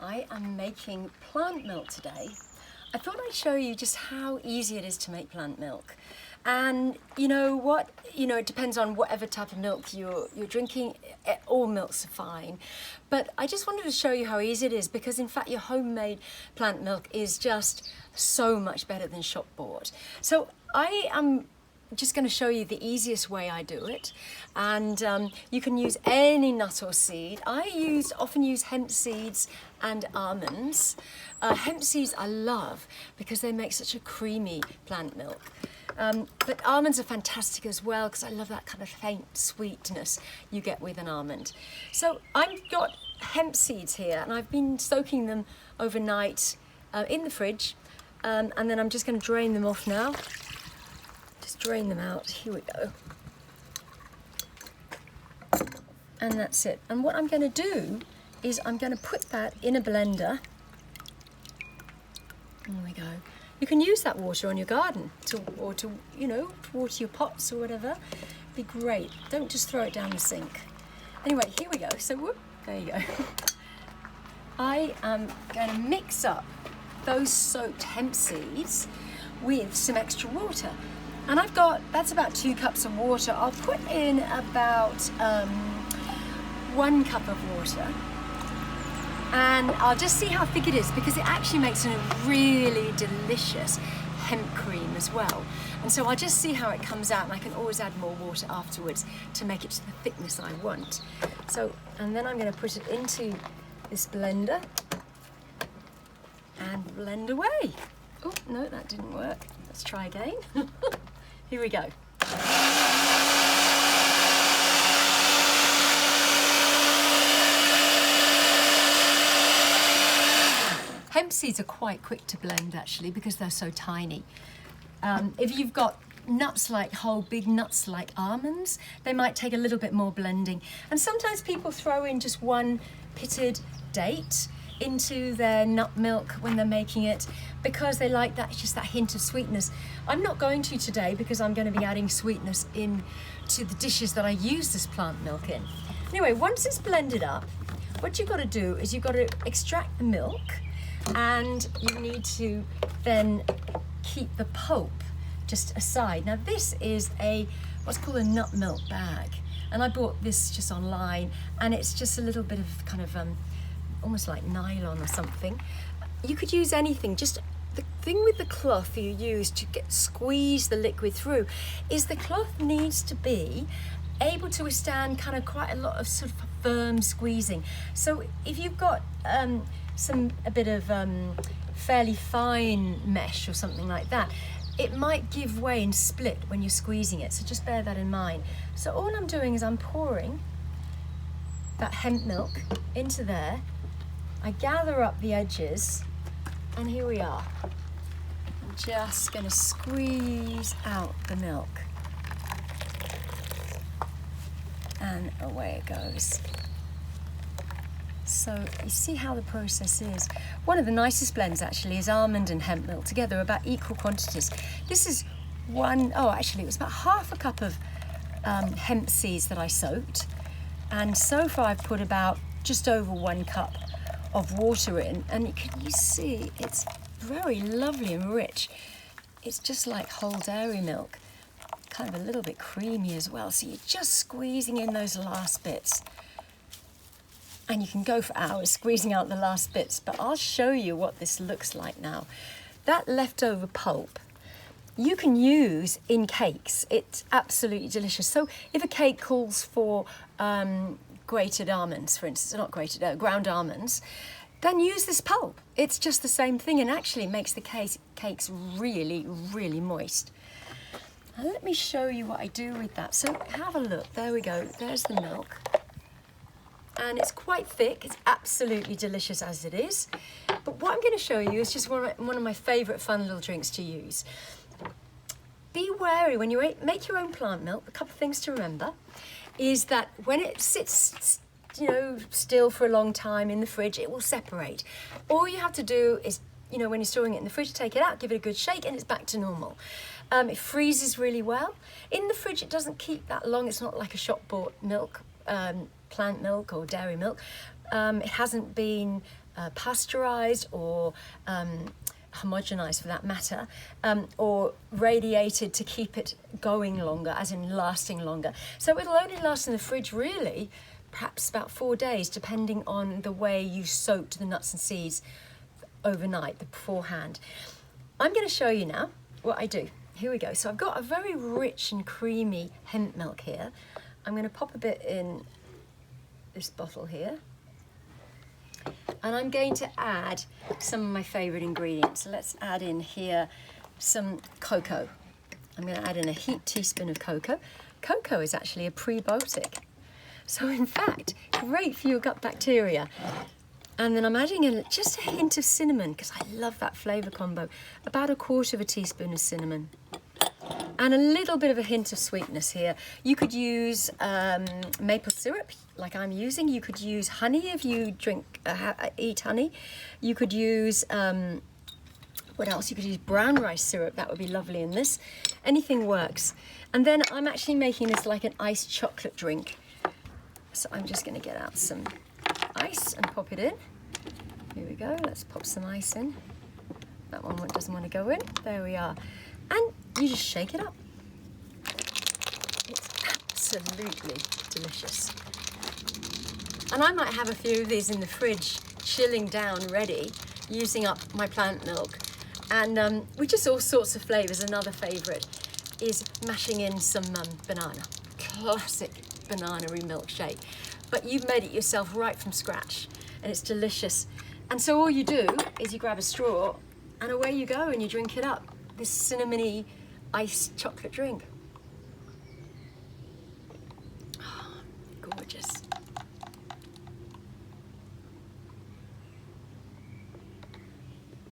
I am making plant milk today. I thought I'd show you just how easy it is to make plant milk. And you know what? It depends on whatever type of milk you're drinking. All milks are fine. But I just wanted to show you how easy it is, because in fact your homemade plant milk is just so much better than shop bought. So I am just going to show you the easiest way I do it, and you can use any nut or seed. I often use hemp seeds and almonds. Hemp seeds I love because they make such a creamy plant milk. But almonds are fantastic as well because I love that kind of faint sweetness you get with an almond. So I've got hemp seeds here, and I've been soaking them overnight in the fridge, and then I'm just going to drain them off now. Just drain them out. Here we go. And that's it. And what I'm going to do is I'm going to put that in a blender. There we go. You can use that water on your garden to water your pots or whatever. Be great. Don't just throw it down the sink. Anyway, here we go. So whoop, there you go. I am going to mix up those soaked hemp seeds with some extra water. And that's about 2 cups of water. I'll put in about 1 cup of water. And I'll just see how thick it is, because it actually makes a really delicious hemp cream as well. And so I'll just see how it comes out, and I can always add more water afterwards to make it to the thickness I want. So, and then I'm going to put it into this blender and blend away. Oh, no, that didn't work. Let's try again. Here we go. Hemp seeds are quite quick to blend actually, because they're so tiny. If you've got nuts like whole big nuts like almonds, they might take a little bit more blending. And sometimes people throw in just one pitted date into their nut milk when they're making it, because they like that, just that hint of sweetness. I'm not going to today, because I'm going to be adding sweetness in to the dishes that I use this plant milk in. Anyway, once it's blended up, what you've got to do is you've got to extract the milk, and you need to then keep the pulp just aside. Now this is what's called a nut milk bag, and I bought this just online, and it's just a little bit of kind of almost like nylon or something. You could use anything. Just the thing with the cloth you use to squeeze the liquid through is the cloth needs to be able to withstand kind of quite a lot of sort of firm squeezing. So if you've got a bit of fairly fine mesh or something like that, it might give way and split when you're squeezing it. So just bear that in mind. So all I'm doing is I'm pouring that hemp milk into there. I gather up the edges, and here we are. I'm just going to squeeze out the milk. And away it goes. So you see how the process is. One of the nicest blends actually is almond and hemp milk together, about equal quantities. This is it was about half a cup of hemp seeds that I soaked. And so far I've put about just over 1 cup of water in, and you see it's very lovely and rich. It's just like whole dairy milk, kind of a little bit creamy as well. So you're just squeezing in those last bits, and you can go for hours squeezing out the last bits, but I'll show you what this looks like now. That leftover pulp you can use in cakes. It's absolutely delicious. So if a cake calls for grated almonds, for instance, not grated, ground almonds, then use this pulp. It's just the same thing, and actually makes the cakes really, really moist. Now let me show you what I do with that. So have a look. There we go. There's the milk. And it's quite thick. It's absolutely delicious as it is. But what I'm going to show you is just one of my favourite fun little drinks to use. Be wary when you make your own plant milk. A couple of things to remember is that when it sits still for a long time in the fridge, it will separate. All you have to do is, when you're storing it in the fridge, take it out, give it a good shake, and it's back to normal. It freezes really well. In the fridge, it doesn't keep that long. It's not like a shop-bought milk, plant milk or dairy milk. It hasn't been pasteurized or homogenized for that matter, or radiated to keep it going longer, as in lasting longer. So it'll only last in the fridge really perhaps about 4 days, depending on the way you soaked the nuts and seeds overnight, beforehand. I'm going to show you now what I do. Here we go. So I've got a very rich and creamy hemp milk here. I'm going to pop a bit in this bottle here. And I'm going to add some of my favorite ingredients. So let's add in here some cocoa. I'm going to add in a heaped teaspoon of cocoa. Cocoa is actually a prebiotic. So in fact, great for your gut bacteria. And then I'm adding in just a hint of cinnamon, because I love that flavor combo. About 1/4 teaspoon of cinnamon. And a little bit of a hint of sweetness here. You could use maple syrup, like I'm using. You could use honey if you eat honey. You could use, what else? You could use brown rice syrup. That would be lovely in this. Anything works. And then I'm actually making this like an iced chocolate drink. So I'm just going to get out some ice and pop it in. Here we go. Let's pop some ice in. That one doesn't want to go in. There we are. And you just shake it up. It's absolutely delicious. And I might have a few of these in the fridge, chilling down, ready, using up my plant milk. And with just all sorts of flavors. Another favorite is mashing in some banana. Classic banana-y milkshake. But you've made it yourself right from scratch, and it's delicious. And so all you do is you grab a straw, and away you go, and you drink it up. This cinnamony iced chocolate drink.